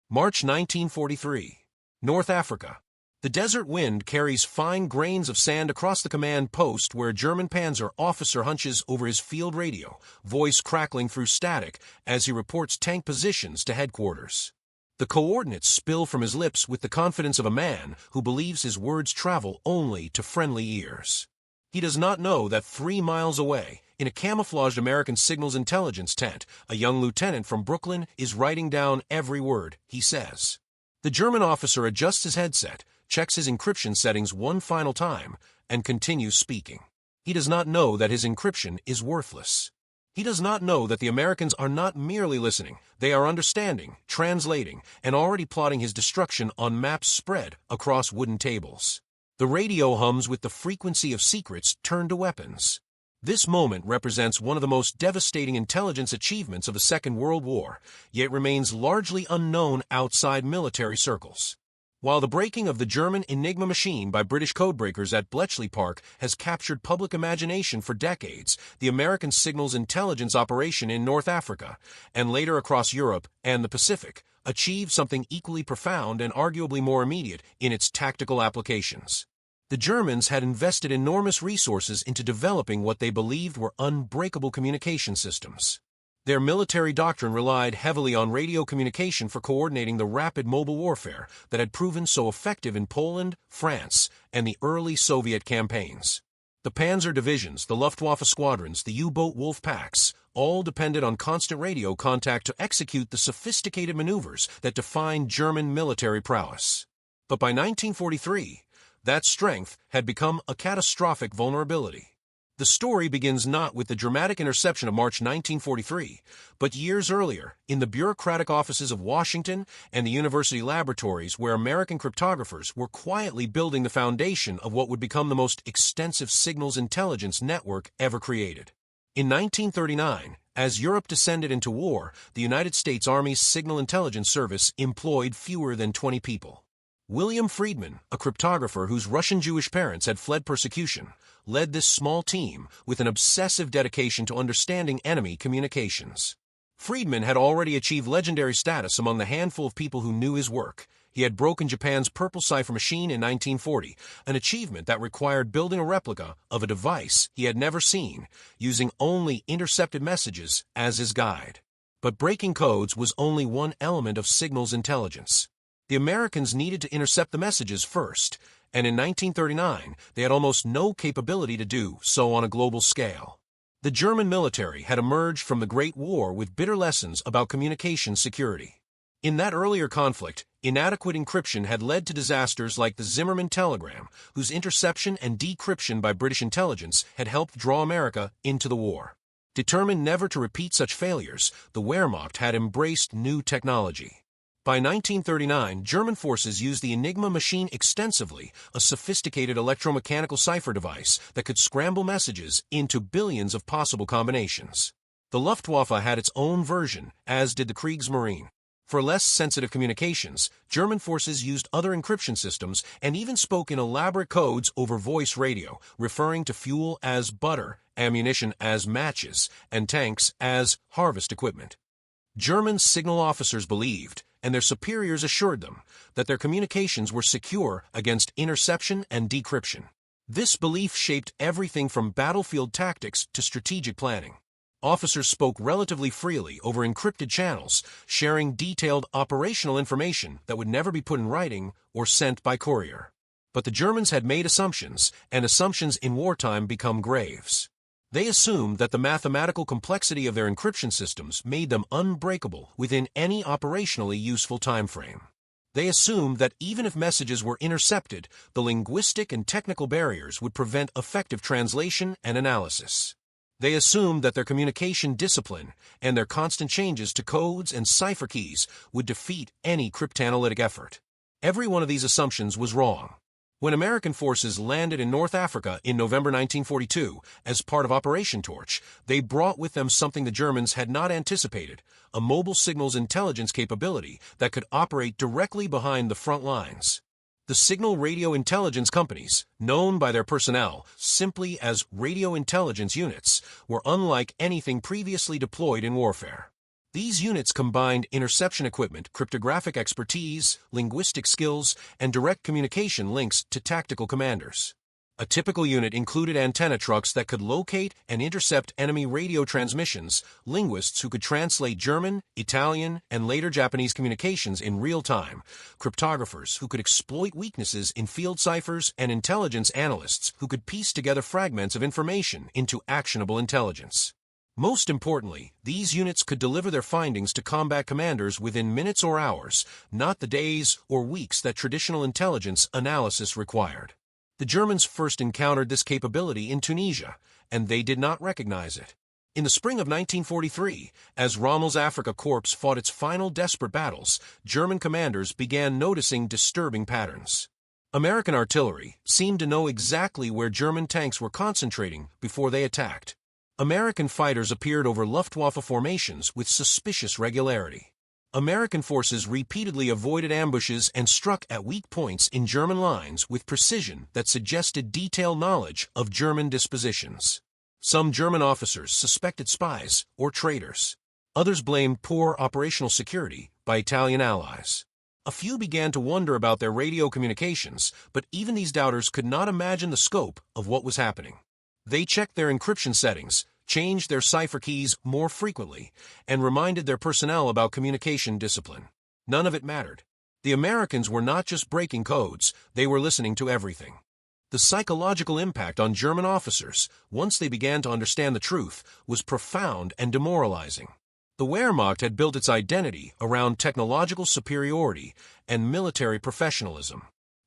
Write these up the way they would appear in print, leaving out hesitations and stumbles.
March 1943. North Africa. The desert wind carries fine grains of sand across the command post where a German Panzer officer hunches over his field radio, voice crackling through static as he reports tank positions to headquarters. The coordinates spill from his lips with the confidence of a man who believes his words travel only to friendly ears. He does not know that 3 miles away, in a camouflaged American signals intelligence tent, a young lieutenant from Brooklyn is writing down every word he says. The German officer adjusts his headset, checks his encryption settings one final time, and continues speaking. He does not know that his encryption is worthless. He does not know that the Americans are not merely listening, they are understanding, translating, and already plotting his destruction on maps spread across wooden tables. The radio hums with the frequency of secrets turned to weapons. This moment represents one of the most devastating intelligence achievements of the Second World War, yet remains largely unknown outside military circles. While the breaking of the German Enigma machine by British codebreakers at Bletchley Park has captured public imagination for decades, the American signals intelligence operation in North Africa, and later across Europe and the Pacific, achieved something equally profound and arguably more immediate in its tactical applications. The Germans had invested enormous resources into developing what they believed were unbreakable communication systems. Their military doctrine relied heavily on radio communication for coordinating the rapid mobile warfare that had proven so effective in Poland, France, and the early Soviet campaigns. The Panzer divisions, the Luftwaffe squadrons, the U-boat wolf packs, all depended on constant radio contact to execute the sophisticated maneuvers that defined German military prowess. But by 1943, that strength had become a catastrophic vulnerability. The story begins not with the dramatic interception of March 1943, but years earlier, in the bureaucratic offices of Washington and the university laboratories where American cryptographers were quietly building the foundation of what would become the most extensive signals intelligence network ever created. In 1939, as Europe descended into war, the United States Army's Signal Intelligence Service employed fewer than 20 people. William Friedman, a cryptographer whose Russian Jewish parents had fled persecution, led this small team with an obsessive dedication to understanding enemy communications. Friedman had already achieved legendary status among the handful of people who knew his work. He had broken Japan's purple cipher machine in 1940, an achievement that required building a replica of a device he had never seen, using only intercepted messages as his guide. But breaking codes was only one element of signals intelligence. The Americans needed to intercept the messages first, and in 1939, they had almost no capability to do so on a global scale. The German military had emerged from the Great War with bitter lessons about communication security. In that earlier conflict, inadequate encryption had led to disasters like the Zimmermann telegram, whose interception and decryption by British intelligence had helped draw America into the war. Determined never to repeat such failures, the Wehrmacht had embraced new technology. By 1939, German forces used the Enigma machine extensively, a sophisticated electromechanical cipher device that could scramble messages into billions of possible combinations. The Luftwaffe had its own version, as did the Kriegsmarine. For less sensitive communications, German forces used other encryption systems and even spoke in elaborate codes over voice radio, referring to fuel as butter, ammunition as matches, and tanks as harvest equipment. German signal officers believed, and their superiors assured them, that their communications were secure against interception and decryption. This belief shaped everything from battlefield tactics to strategic planning. Officers spoke relatively freely over encrypted channels, sharing detailed operational information that would never be put in writing or sent by courier. But the Germans had made assumptions, and assumptions in wartime become graves. They assumed that the mathematical complexity of their encryption systems made them unbreakable within any operationally useful time frame. They assumed that even if messages were intercepted, the linguistic and technical barriers would prevent effective translation and analysis. They assumed that their communication discipline and their constant changes to codes and cipher keys would defeat any cryptanalytic effort. Every one of these assumptions was wrong. When American forces landed in North Africa in November 1942 as part of Operation Torch, they brought with them something the Germans had not anticipated, a mobile signals intelligence capability that could operate directly behind the front lines. The signal radio intelligence companies, known by their personnel simply as radio intelligence units, were unlike anything previously deployed in warfare. These units combined interception equipment, cryptographic expertise, linguistic skills, and direct communication links to tactical commanders. A typical unit included antenna trucks that could locate and intercept enemy radio transmissions, linguists who could translate German, Italian, and later Japanese communications in real time, cryptographers who could exploit weaknesses in field ciphers, and intelligence analysts who could piece together fragments of information into actionable intelligence. Most importantly, these units could deliver their findings to combat commanders within minutes or hours, not the days or weeks that traditional intelligence analysis required. The Germans first encountered this capability in Tunisia, and they did not recognize it. In the spring of 1943, as Rommel's Afrika Korps fought its final desperate battles, German commanders began noticing disturbing patterns. American artillery seemed to know exactly where German tanks were concentrating before they attacked. American fighters appeared over Luftwaffe formations with suspicious regularity. American forces repeatedly avoided ambushes and struck at weak points in German lines with precision that suggested detailed knowledge of German dispositions. Some German officers suspected spies or traitors. Others blamed poor operational security by Italian allies. A few began to wonder about their radio communications, but even these doubters could not imagine the scope of what was happening. They checked their encryption settings, changed their cipher keys more frequently, and reminded their personnel about communication discipline. None of it mattered. The Americans were not just breaking codes, they were listening to everything. The psychological impact on German officers, once they began to understand the truth, was profound and demoralizing. The Wehrmacht had built its identity around technological superiority and military professionalism.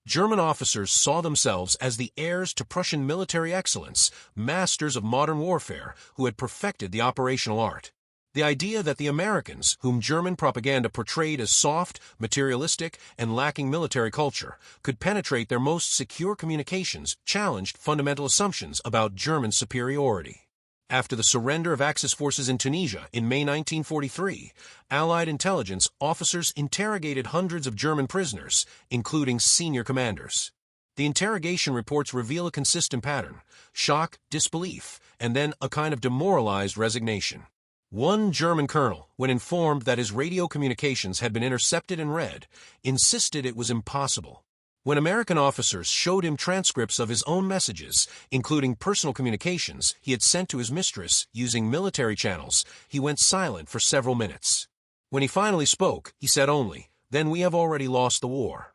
German officers saw themselves as the heirs to Prussian military excellence, masters of modern warfare who had perfected the operational art. The idea that the Americans, whom German propaganda portrayed as soft, materialistic, and lacking military culture, could penetrate their most secure communications challenged fundamental assumptions about German superiority. After the surrender of Axis forces in Tunisia in May 1943, Allied intelligence officers interrogated hundreds of German prisoners, including senior commanders. The interrogation reports reveal a consistent pattern: shock, disbelief, and then a kind of demoralized resignation. One German colonel, when informed that his radio communications had been intercepted and read, insisted it was impossible. When American officers showed him transcripts of his own messages, including personal communications he had sent to his mistress using military channels, he went silent for several minutes. When he finally spoke, he said only, "Then we have already lost the war."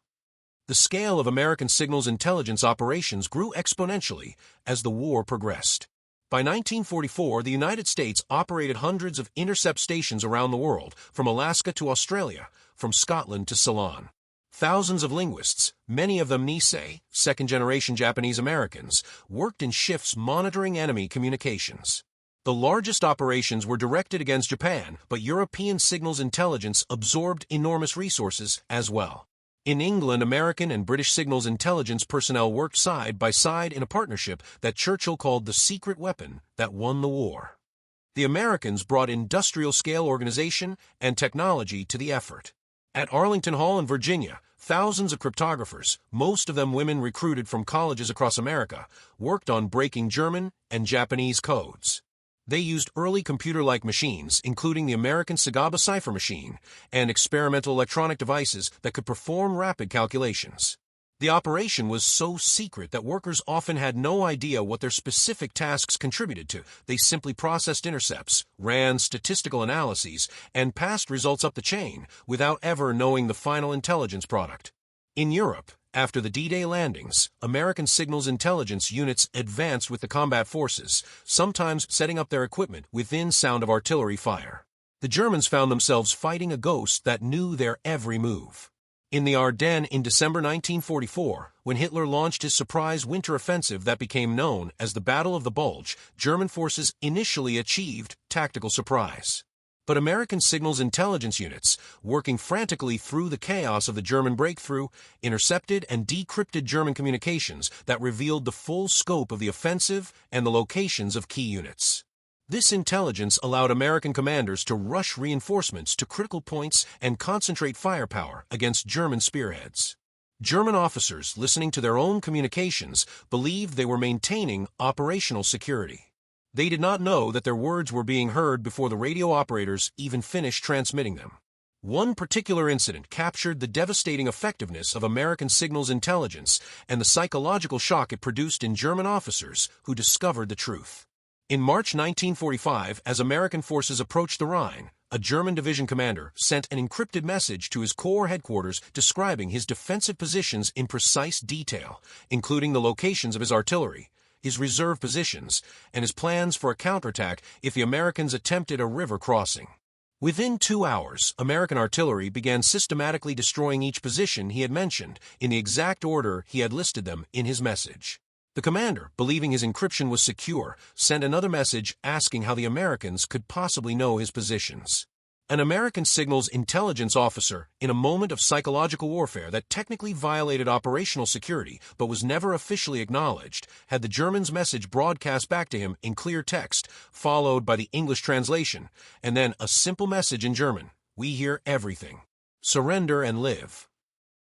The scale of American signals intelligence operations grew exponentially as the war progressed. By 1944, the United States operated hundreds of intercept stations around the world, from Alaska to Australia, from Scotland to Ceylon. Thousands of linguists, many of them Nisei, second-generation Japanese Americans, worked in shifts monitoring enemy communications. The largest operations were directed against Japan, but European signals intelligence absorbed enormous resources as well. In England, American and British signals intelligence personnel worked side by side in a partnership that Churchill called the secret weapon that won the war. The Americans brought industrial-scale organization and technology to the effort. At Arlington Hall in Virginia, thousands of cryptographers, most of them women recruited from colleges across America, worked on breaking German and Japanese codes. They used early computer-like machines, including the American Sagaba cipher machine, and experimental electronic devices that could perform rapid calculations. The operation was so secret that workers often had no idea what their specific tasks contributed to. They simply processed intercepts, ran statistical analyses, and passed results up the chain without ever knowing the final intelligence product. In Europe, after the D-Day landings, American signals intelligence units advanced with the combat forces, sometimes setting up their equipment within sound of artillery fire. The Germans found themselves fighting a ghost that knew their every move. In the Ardennes in December 1944, when Hitler launched his surprise winter offensive that became known as the Battle of the Bulge, German forces initially achieved tactical surprise. But American signals intelligence units, working frantically through the chaos of the German breakthrough, intercepted and decrypted German communications that revealed the full scope of the offensive and the locations of key units. This intelligence allowed American commanders to rush reinforcements to critical points and concentrate firepower against German spearheads. German officers, listening to their own communications, believed they were maintaining operational security. They did not know that their words were being heard before the radio operators even finished transmitting them. One particular incident captured the devastating effectiveness of American signals intelligence and the psychological shock it produced in German officers who discovered the truth. In March 1945, as American forces approached the Rhine, a German division commander sent an encrypted message to his corps headquarters describing his defensive positions in precise detail, including the locations of his artillery, his reserve positions, and his plans for a counterattack if the Americans attempted a river crossing. Within 2 hours, American artillery began systematically destroying each position he had mentioned in the exact order he had listed them in his message. The commander, believing his encryption was secure, sent another message asking how the Americans could possibly know his positions. An American signals intelligence officer, in a moment of psychological warfare that technically violated operational security but was never officially acknowledged, had the German's message broadcast back to him in clear text, followed by the English translation, and then a simple message in German: "We hear everything. Surrender and live."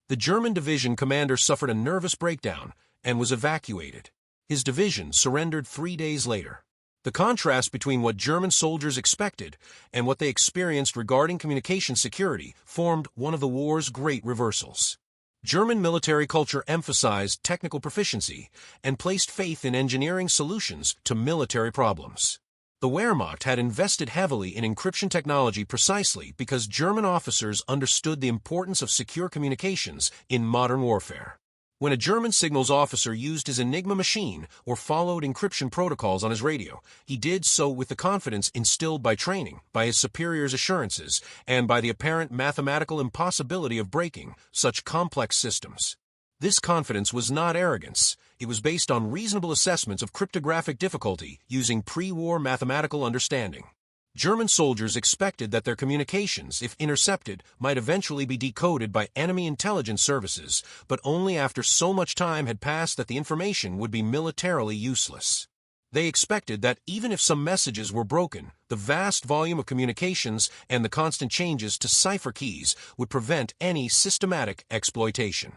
The German division commander suffered a nervous breakdown and was evacuated. His division surrendered 3 days later. The contrast between what German soldiers expected and what they experienced regarding communication security formed one of the war's great reversals. German military culture emphasized technical proficiency and placed faith in engineering solutions to military problems. The Wehrmacht had invested heavily in encryption technology precisely because German officers understood the importance of secure communications in modern warfare. When a German signals officer used his Enigma machine or followed encryption protocols on his radio, he did so with the confidence instilled by training, by his superiors' assurances, and by the apparent mathematical impossibility of breaking such complex systems. This confidence was not arrogance. It was based on reasonable assessments of cryptographic difficulty using pre-war mathematical understanding. German soldiers expected that their communications, if intercepted, might eventually be decoded by enemy intelligence services, but only after so much time had passed that the information would be militarily useless. They expected that even if some messages were broken, the vast volume of communications and the constant changes to cipher keys would prevent any systematic exploitation.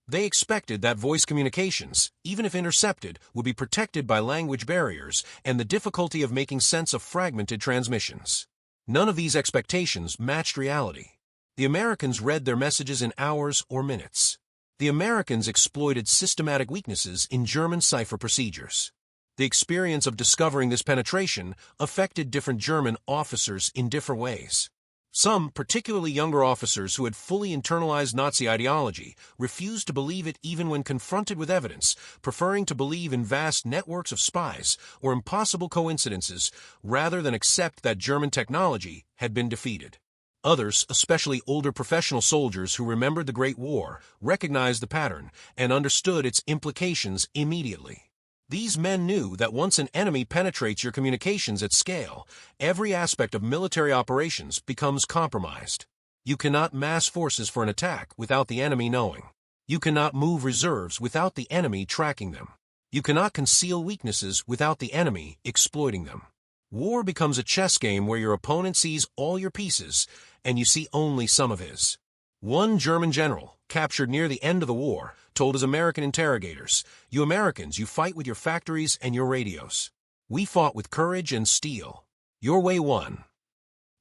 They expected that voice communications, even if intercepted, would be protected by language barriers and the difficulty of making sense of fragmented transmissions. None of these expectations matched reality. The Americans read their messages in hours or minutes. The Americans exploited systematic weaknesses in German cipher procedures. The experience of discovering this penetration affected different German officers in different ways. Some, particularly younger officers who had fully internalized Nazi ideology, refused to believe it even when confronted with evidence, preferring to believe in vast networks of spies or impossible coincidences rather than accept that German technology had been defeated. Others, especially older professional soldiers who remembered the Great War, recognized the pattern and understood its implications immediately. These men knew that once an enemy penetrates your communications at scale, every aspect of military operations becomes compromised. You cannot mass forces for an attack without the enemy knowing. You cannot move reserves without the enemy tracking them. You cannot conceal weaknesses without the enemy exploiting them. War becomes a chess game where your opponent sees all your pieces and you see only some of his. One German general, captured near the end of the war, told his American interrogators, "You Americans, you fight with your factories and your radios. We fought with courage and steel. Your way won."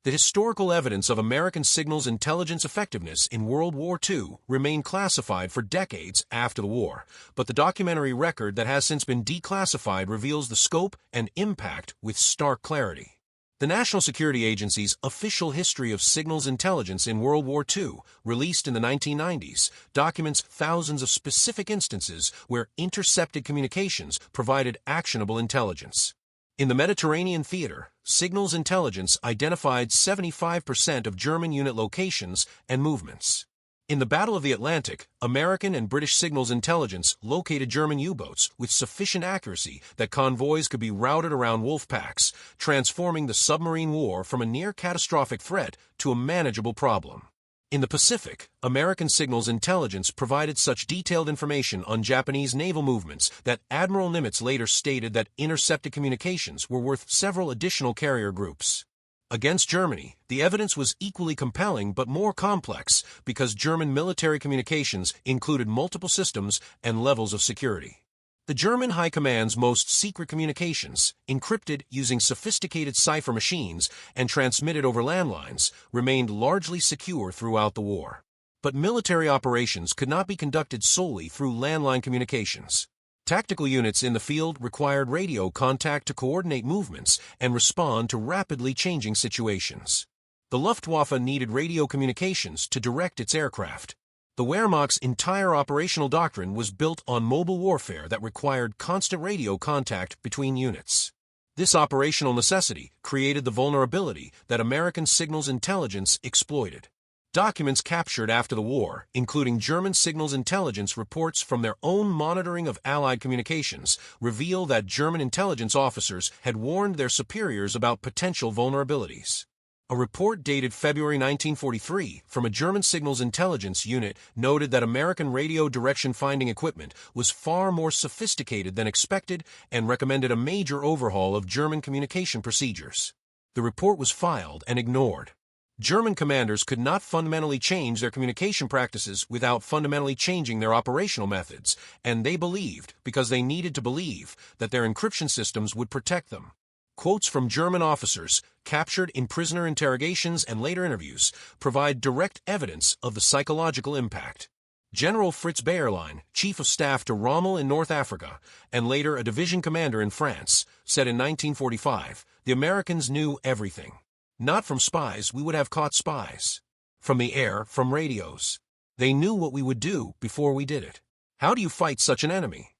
The historical evidence of American signals intelligence effectiveness in World War II remained classified for decades after the war, but the documentary record that has since been declassified reveals the scope and impact with stark clarity. The National Security Agency's Official History of Signals Intelligence in World War II, released in the 1990s, documents thousands of specific instances where intercepted communications provided actionable intelligence. In the Mediterranean theater, signals intelligence identified 75% of German unit locations and movements. In the Battle of the Atlantic, American and British signals intelligence located German U-boats with sufficient accuracy that convoys could be routed around wolf packs, transforming the submarine war from a near-catastrophic threat to a manageable problem. In the Pacific, American signals intelligence provided such detailed information on Japanese naval movements that Admiral Nimitz later stated that intercepted communications were worth several additional carrier groups. Against Germany, the evidence was equally compelling but more complex because German military communications included multiple systems and levels of security. The German High Command's most secret communications, encrypted using sophisticated cipher machines and transmitted over landlines, remained largely secure throughout the war. But military operations could not be conducted solely through landline communications. Tactical units in the field required radio contact to coordinate movements and respond to rapidly changing situations. The Luftwaffe needed radio communications to direct its aircraft. The Wehrmacht's entire operational doctrine was built on mobile warfare that required constant radio contact between units. This operational necessity created the vulnerability that American signals intelligence exploited. Documents captured after the war, including German signals intelligence reports from their own monitoring of Allied communications, reveal that German intelligence officers had warned their superiors about potential vulnerabilities. A report dated February 1943 from a German signals intelligence unit noted that American radio direction-finding equipment was far more sophisticated than expected and recommended a major overhaul of German communication procedures. The report was filed and ignored. German commanders could not fundamentally change their communication practices without fundamentally changing their operational methods, and they believed, because they needed to believe, that their encryption systems would protect them. Quotes from German officers, captured in prisoner interrogations and later interviews, provide direct evidence of the psychological impact. General Fritz Bayerlein, chief of staff to Rommel in North Africa, and later a division commander in France, said in 1945, "The Americans knew everything. Not from spies, we would have caught spies. From the air, from radios. They knew what we would do before we did it. How do you fight such an enemy?"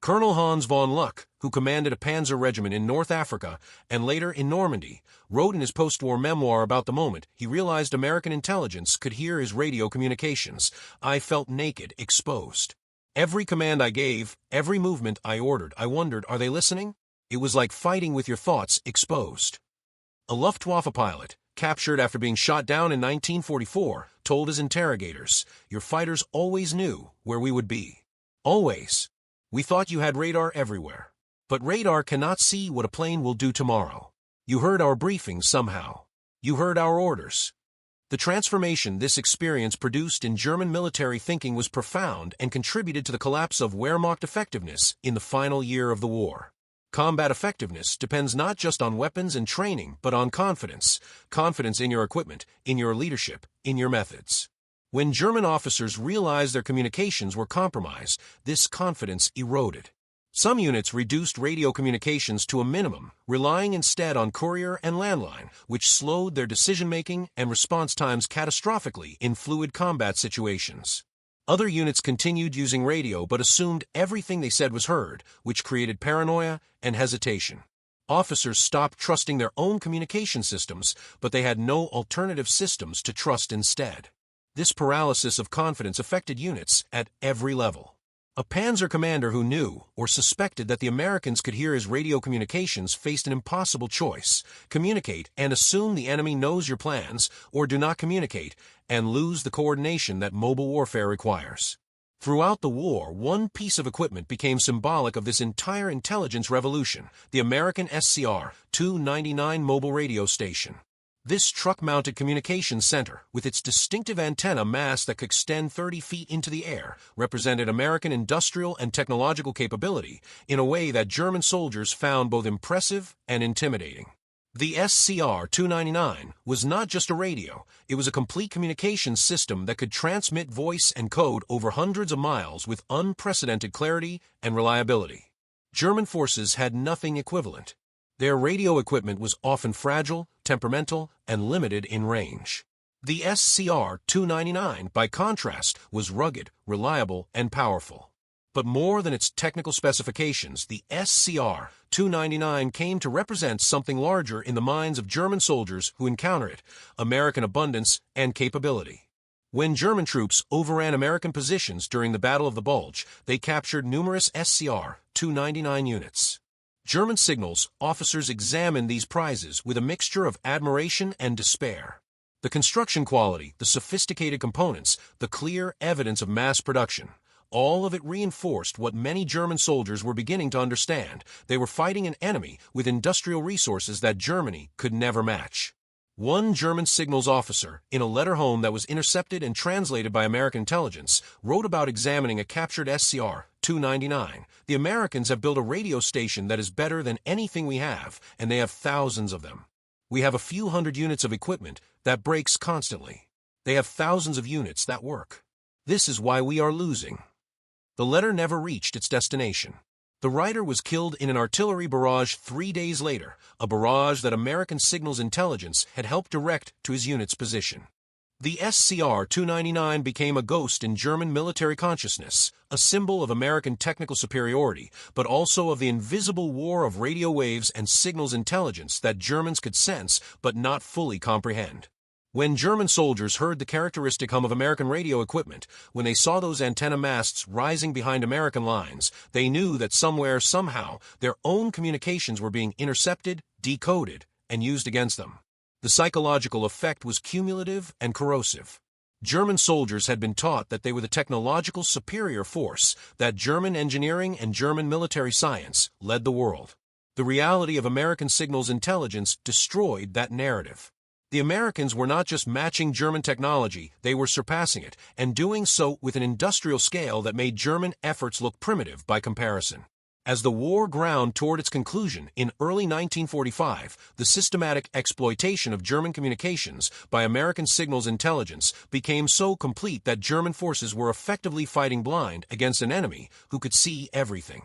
Colonel Hans von Luck, who commanded a panzer regiment in North Africa and later in Normandy, wrote in his post-war memoir about the moment he realized American intelligence could hear his radio communications. "I felt naked, exposed. Every command I gave, every movement I ordered, I wondered, are they listening? It was like fighting with your thoughts exposed." A Luftwaffe pilot, captured after being shot down in 1944, told his interrogators, "Your fighters always knew where we would be. Always. We thought you had radar everywhere. But radar cannot see what a plane will do tomorrow. You heard our briefings somehow. You heard our orders." The transformation this experience produced in German military thinking was profound and contributed to the collapse of Wehrmacht effectiveness in the final year of the war. Combat effectiveness depends not just on weapons and training, but on confidence. Confidence in your equipment, in your leadership, in your methods. When German officers realized their communications were compromised, this confidence eroded. Some units reduced radio communications to a minimum, relying instead on courier and landline, which slowed their decision-making and response times catastrophically in fluid combat situations. Other units continued using radio but assumed everything they said was heard, which created paranoia and hesitation. Officers stopped trusting their own communication systems, but they had no alternative systems to trust instead. This paralysis of confidence affected units at every level. A panzer commander who knew or suspected that the Americans could hear his radio communications faced an impossible choice: communicate and assume the enemy knows your plans, or do not communicate and lose the coordination that mobile warfare requires. Throughout the war, one piece of equipment became symbolic of this entire intelligence revolution: the American SCR-299 mobile radio station. This truck-mounted communications center, with its distinctive antenna mast that could extend 30 feet into the air, represented American industrial and technological capability in a way that German soldiers found both impressive and intimidating. The SCR-299 was not just a radio, it was a complete communications system that could transmit voice and code over hundreds of miles with unprecedented clarity and reliability. German forces had nothing equivalent. Their radio equipment was often fragile, temperamental, and limited in range. The SCR-299, by contrast, was rugged, reliable, and powerful. But more than its technical specifications, the SCR-299 came to represent something larger in the minds of German soldiers who encounter it: American abundance and capability. When German troops overran American positions during the Battle of the Bulge, they captured numerous SCR-299 units. German signals officers examined these prizes with a mixture of admiration and despair. The construction quality, the sophisticated components, the clear evidence of mass production, all of it reinforced what many German soldiers were beginning to understand: they were fighting an enemy with industrial resources that Germany could never match. One German signals officer, in a letter home that was intercepted and translated by American intelligence, wrote about examining a captured SCR-299. The Americans have built a radio station that is better than anything we have, and they have thousands of them. We have a few hundred units of equipment that breaks constantly. They have thousands of units that work. This is why we are losing. The letter never reached its destination. The writer was killed in an artillery barrage 3 days later, a barrage that American signals intelligence had helped direct to his unit's position. The SCR-299 became a ghost in German military consciousness, a symbol of American technical superiority, but also of the invisible war of radio waves and signals intelligence that Germans could sense but not fully comprehend. When German soldiers heard the characteristic hum of American radio equipment, when they saw those antenna masts rising behind American lines, they knew that somewhere, somehow, their own communications were being intercepted, decoded, and used against them. The psychological effect was cumulative and corrosive. German soldiers had been taught that they were the technological superior force, that German engineering and German military science led the world. The reality of American signals intelligence destroyed that narrative. The Americans were not just matching German technology, they were surpassing it, and doing so with an industrial scale that made German efforts look primitive by comparison. As the war ground toward its conclusion in early 1945, the systematic exploitation of German communications by American signals intelligence became so complete that German forces were effectively fighting blind against an enemy who could see everything.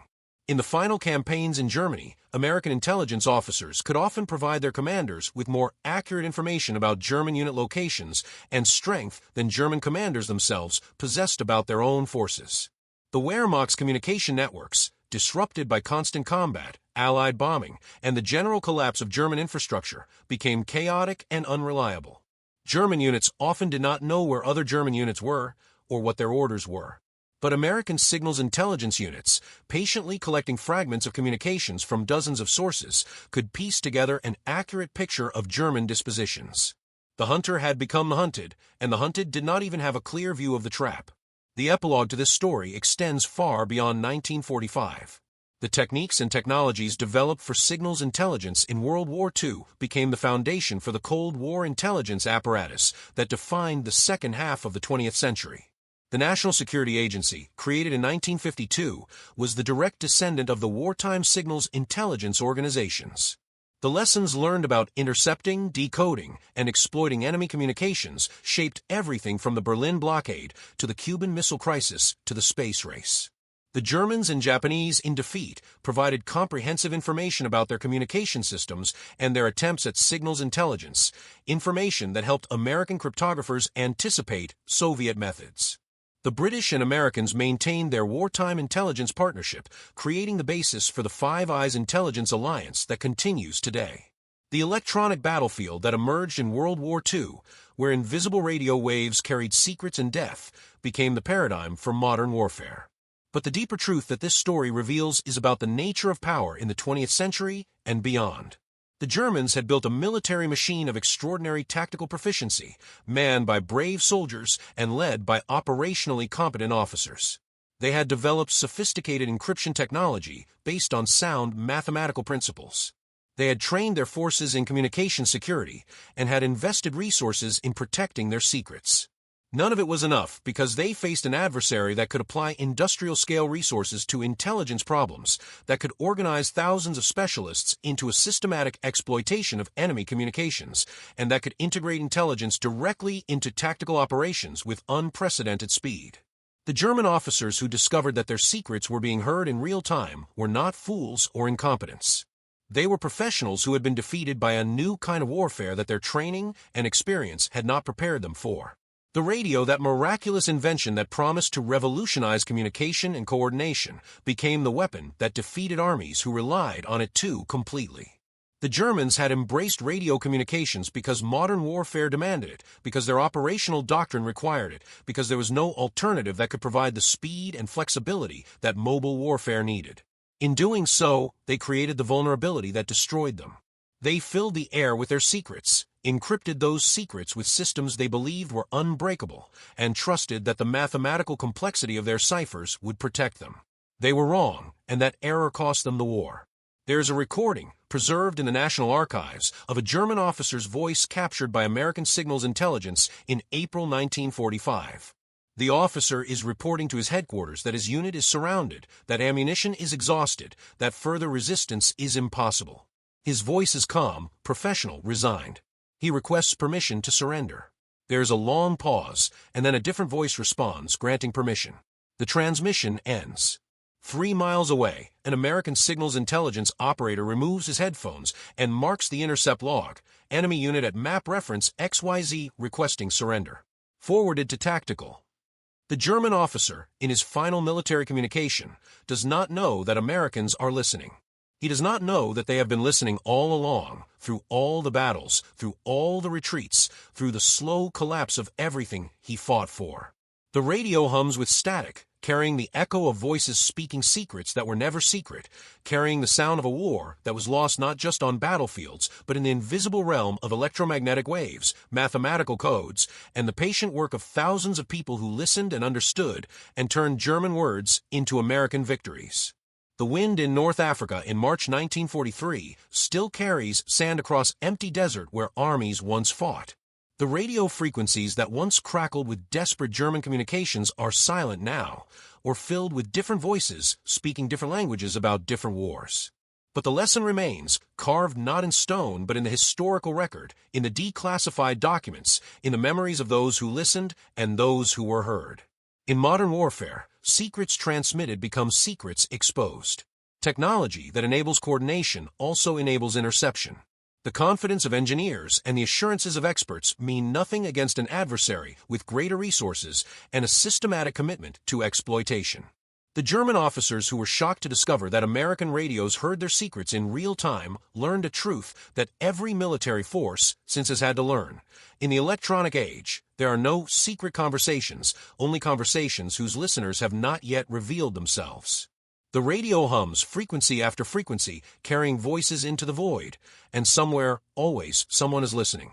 In the final campaigns in Germany, American intelligence officers could often provide their commanders with more accurate information about German unit locations and strength than German commanders themselves possessed about their own forces. The Wehrmacht's communication networks, disrupted by constant combat, Allied bombing, and the general collapse of German infrastructure, became chaotic and unreliable. German units often did not know where other German units were or what their orders were. But American signals intelligence units, patiently collecting fragments of communications from dozens of sources, could piece together an accurate picture of German dispositions. The hunter had become the hunted, and the hunted did not even have a clear view of the trap. The epilogue to this story extends far beyond 1945. The techniques and technologies developed for signals intelligence in World War II became the foundation for the Cold War intelligence apparatus that defined the second half of the 20th century. The National Security Agency, created in 1952, was the direct descendant of the wartime signals intelligence organizations. The lessons learned about intercepting, decoding, and exploiting enemy communications shaped everything from the Berlin blockade to the Cuban Missile Crisis to the space race. The Germans and Japanese in defeat provided comprehensive information about their communication systems and their attempts at signals intelligence, information that helped American cryptographers anticipate Soviet methods. The British and Americans maintained their wartime intelligence partnership, creating the basis for the Five Eyes intelligence alliance that continues today. The electronic battlefield that emerged in World War II, where invisible radio waves carried secrets and death, became the paradigm for modern warfare. But the deeper truth that this story reveals is about the nature of power in the 20th century and beyond. The Germans had built a military machine of extraordinary tactical proficiency, manned by brave soldiers and led by operationally competent officers. They had developed sophisticated encryption technology based on sound mathematical principles. They had trained their forces in communication security and had invested resources in protecting their secrets. None of it was enough because they faced an adversary that could apply industrial-scale resources to intelligence problems, that could organize thousands of specialists into a systematic exploitation of enemy communications, and that could integrate intelligence directly into tactical operations with unprecedented speed. The German officers who discovered that their secrets were being heard in real time were not fools or incompetents. They were professionals who had been defeated by a new kind of warfare that their training and experience had not prepared them for. The radio, that miraculous invention that promised to revolutionize communication and coordination, became the weapon that defeated armies who relied on it too completely. The Germans had embraced radio communications because modern warfare demanded it, because their operational doctrine required it, because there was no alternative that could provide the speed and flexibility that mobile warfare needed. In doing so, they created the vulnerability that destroyed them. They filled the air with their secrets, encrypted those secrets with systems they believed were unbreakable, and trusted that the mathematical complexity of their ciphers would protect them. They were wrong, and that error cost them the war. There is a recording, preserved in the National Archives, of a German officer's voice captured by American Signals Intelligence in April 1945. The officer is reporting to his headquarters that his unit is surrounded, that ammunition is exhausted, that further resistance is impossible. His voice is calm, professional, resigned. He requests permission to surrender. There is a long pause, and then a different voice responds, granting permission. The transmission ends. 3 miles away, an American Signals Intelligence operator removes his headphones and marks the intercept log, enemy unit at map reference XYZ requesting surrender. Forwarded to tactical. The German officer, in his final military communication, does not know that Americans are listening. He does not know that they have been listening all along, through all the battles, through all the retreats, through the slow collapse of everything he fought for. The radio hums with static, carrying the echo of voices speaking secrets that were never secret, carrying the sound of a war that was lost not just on battlefields, but in the invisible realm of electromagnetic waves, mathematical codes, and the patient work of thousands of people who listened and understood and turned German words into American victories. The wind in North Africa in March 1943 still carries sand across empty desert where armies once fought. The radio frequencies that once crackled with desperate German communications are silent now, or filled with different voices speaking different languages about different wars. But the lesson remains, carved not in stone but in the historical record, in the declassified documents, in the memories of those who listened and those who were heard. In modern warfare, secrets transmitted become secrets exposed. Technology that enables coordination also enables interception. The confidence of engineers and the assurances of experts mean nothing against an adversary with greater resources and a systematic commitment to exploitation. The German officers who were shocked to discover that American radios heard their secrets in real time learned a truth that every military force since has had to learn. In the electronic age, there are no secret conversations, only conversations whose listeners have not yet revealed themselves. The radio hums frequency after frequency, carrying voices into the void, and somewhere, always, someone is listening.